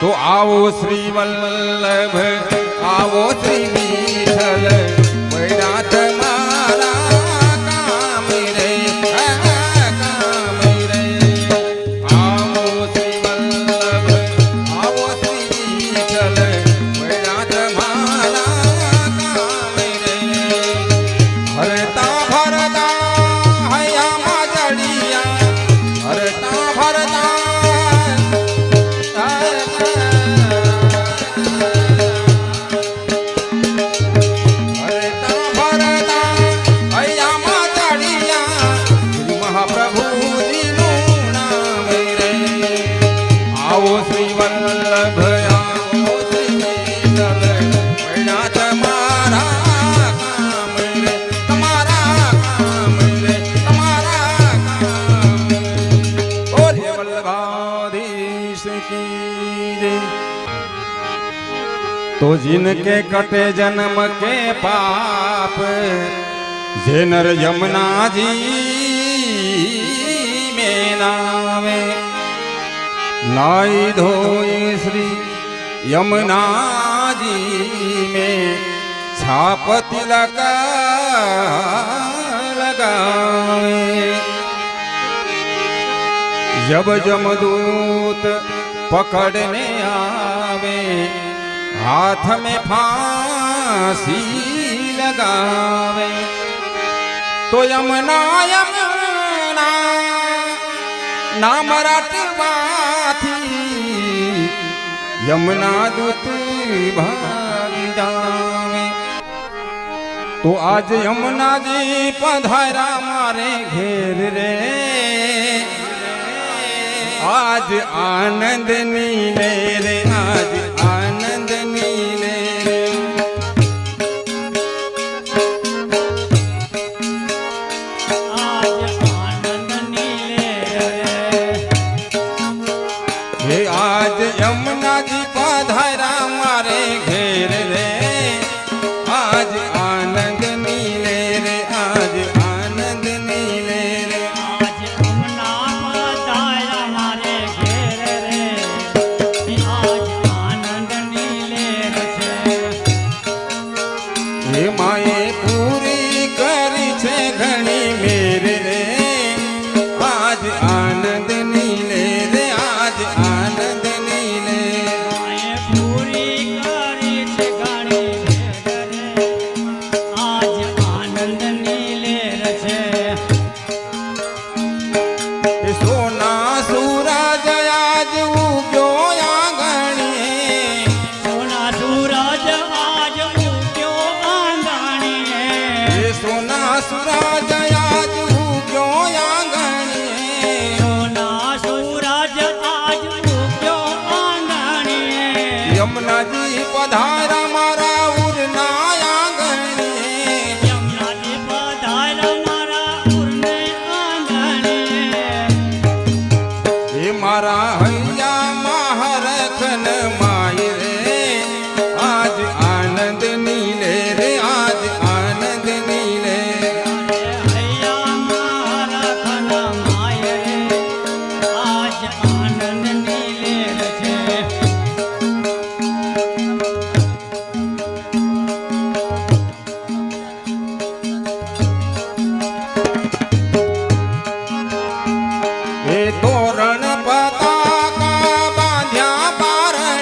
तो आओ श्री वल्लभ आओ श्री विठल वैरात मारा काम रे काम रे। आओ श्री वल्लभ आओ श्री विठल वैरात मारा काम रे। हरता भरता हया माजड़िया हरता भरता तो जिनके कटे जन्म के पाप जे नर यमुना जी में नावे नाई धोई श्री यमुना जी में छाप तिलक लगावे। जब जमदूत पकड़ने आवे हाथ में फांसी लगावे। तो यमुना यमुना नाम रटवाथी यमुना दूत भाग जावे। तो आज यमुना जी पधारा मारे घेर रे आज आनंद नीले रे आज आनंद नीले रे। आज आनंद नीले रे। हे आज यमुना जी पधारा मारे घेर रे आज आनंद नीले रे आज आनंद नीले रे। आज यमुना पधारा मारे घेर रे आज आनंद नीले रे। हे माए पूरी करी छे घणी मेर रे आज आनंद नीले रे आज आनंद नीले। माए पूरी करी छे घणी मेर रे आज आनंद नीले रे। सोना सूरज आज उग्यो आंगणी सोना सूरज आज उग्यो आंगणी। सोना सूरज आज उग्यो आंगणी सोना सूरज आज उग्यो आंगणी। यमुना जी पधारा मारा उरना आंगणी यमुना जी पधारा मारा उरने आंगणी। हे मारा हैया महारखन माय रे आज आनंद नीले रे आज आनंद नीले। हैया मारा खना माय रे आज आनंद नीले रे। हे तोरण पताका बांध्या पारण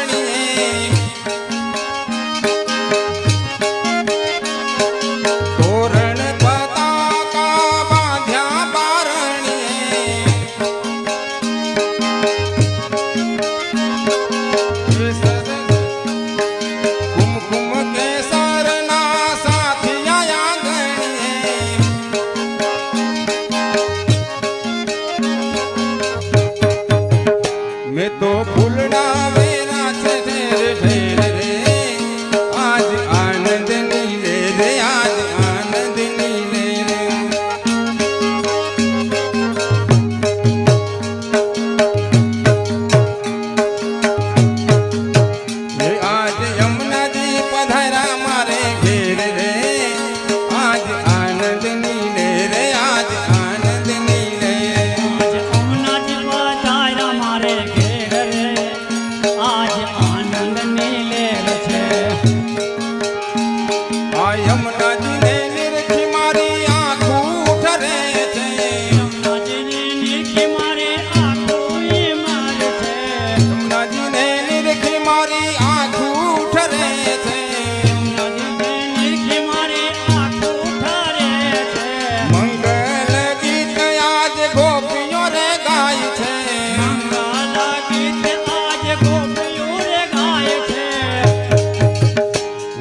આનંદની લહેર છે આ યમુનાજીને નિરખી મારી આંખું ઠરે છે યમુનાજીની નિરખી મારી આંખોએ મારે છે યમુનાજીને નિરખી મારી આંખું ઠરે છે યમુનાજીની નિરખી મારી આંખો ઠરે છે મંગલ ગીત આજ ગોપીઓ રે ગાય છે મંગલ ગીત આજ ગોપીઓ રે ગાય છે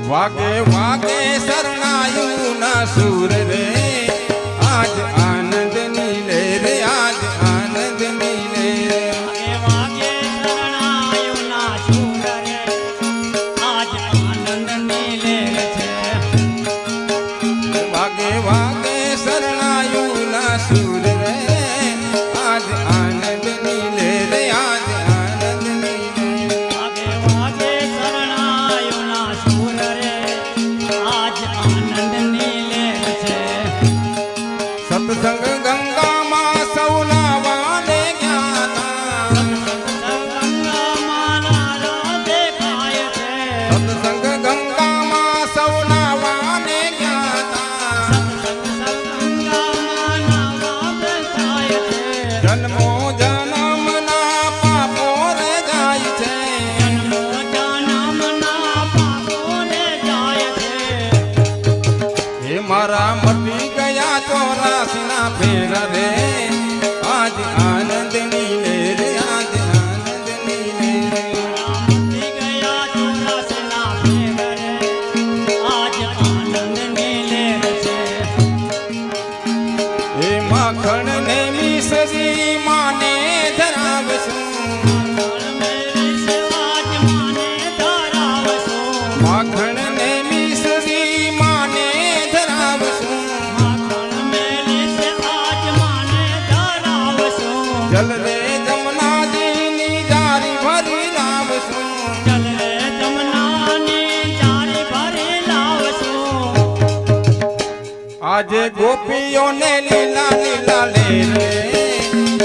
વાગે વાગે શરણાયું ના સુર રે આજ આનંદની લહેર આજ આનંદની લહેર વાગે વાગે શરણાયોના સુર રે આજ આનંદની લહેર છે વાગે વાગે શરણાયું ના સુર રે આજ આનંદની લહેર આજ આનંદની લહેર વાગે વાગે શરણાયોના સુર રે આજ આનંદની લહેર છે સત્સંગ ગંગામાં સૌના વાને જ્ઞાતા ગંગામાં નારા દેખાય છે સત્સંગ ગંગામાં સૌના વાને જ્ઞાતા ગંગામાં નારા દેખાય છે જન્મો જન્મના પાપો રે જાય છે જન્મો જન્મના પાપોને જાય છે હે મારા મટી ગયા 84 ના ફેર રે આજ આનંદની લહેર આજ આનંદની લહેર રામથી ગયા ચોરાસના ફેર રે આજ આનંદની લહેર છે હે માખણ ને મિસરી માને ધરાવશું મેરી સેવાજ માને ધરાવશો માખણ ને મિસરી માને ધરાવશું માખણ મેરી સેવાજ માને ધરાવશો જલ રે જમનાજીની જારી ભરી લાવશું ચલ રે જમનાની જારી ભરી લાવશો આજે ગોપીઓને લીલા લીલા લહેર રે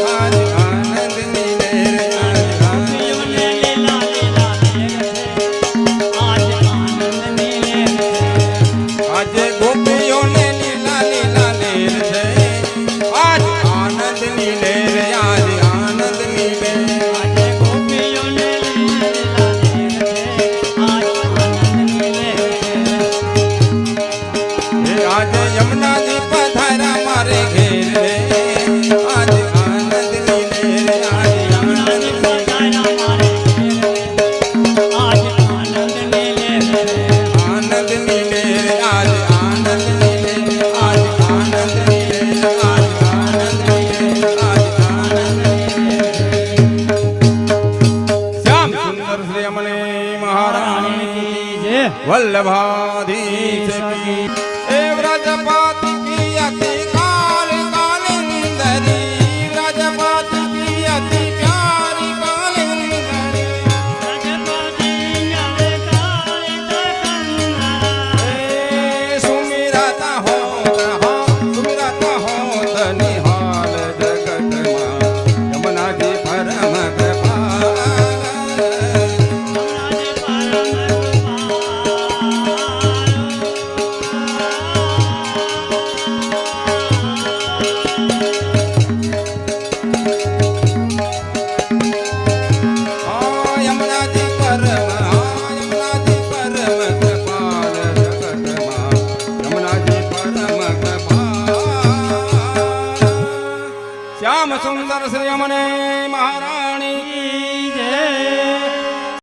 આજ આનંદની લહેર આજ ગોપીઓને લીલા લીલા લહેર છે આજ આનંદની લહેર છે આજે ગોપીઓને લીલા લીલા લહેર છે આજ આનંદની લહેર આજ આનંદની લહેર આજે ગોપીઓને લીલા લહેર છે આજ આનંદની લહેર છે હે આજે યમુનાજી પધારા મારે ઘેર રે આજ આનંદની લહેર આજ યમુનાજી પધાર્યા મારે ઘેર રે આજ આનંદની લહેર છે આનંદની લહેર આજ આનંદની લહેર આજ આનંદની લહેર આજ આનંદની લહેર આજ આનંદની લહેર શ્યામ સુંદર શ્રી અમને મહારાણી જય વલ્લભાધીશ કી એ વ્રજપાત કી અતિ કાલ કાલ નિંદરી વ્રજપાત કી અતિ પ્યારી કાલ નિંદરી સુમિરતા હો સુમિરતા હો નિહાલ જગતમાં યમુનાજી પરમ કૃપાળ યમુનાજી પરમ કૃપાળ જગતમાં યમુનાજી પરમ કૃપાળ શ્યામ સુંદર શ્રી અમને મહારાણી જય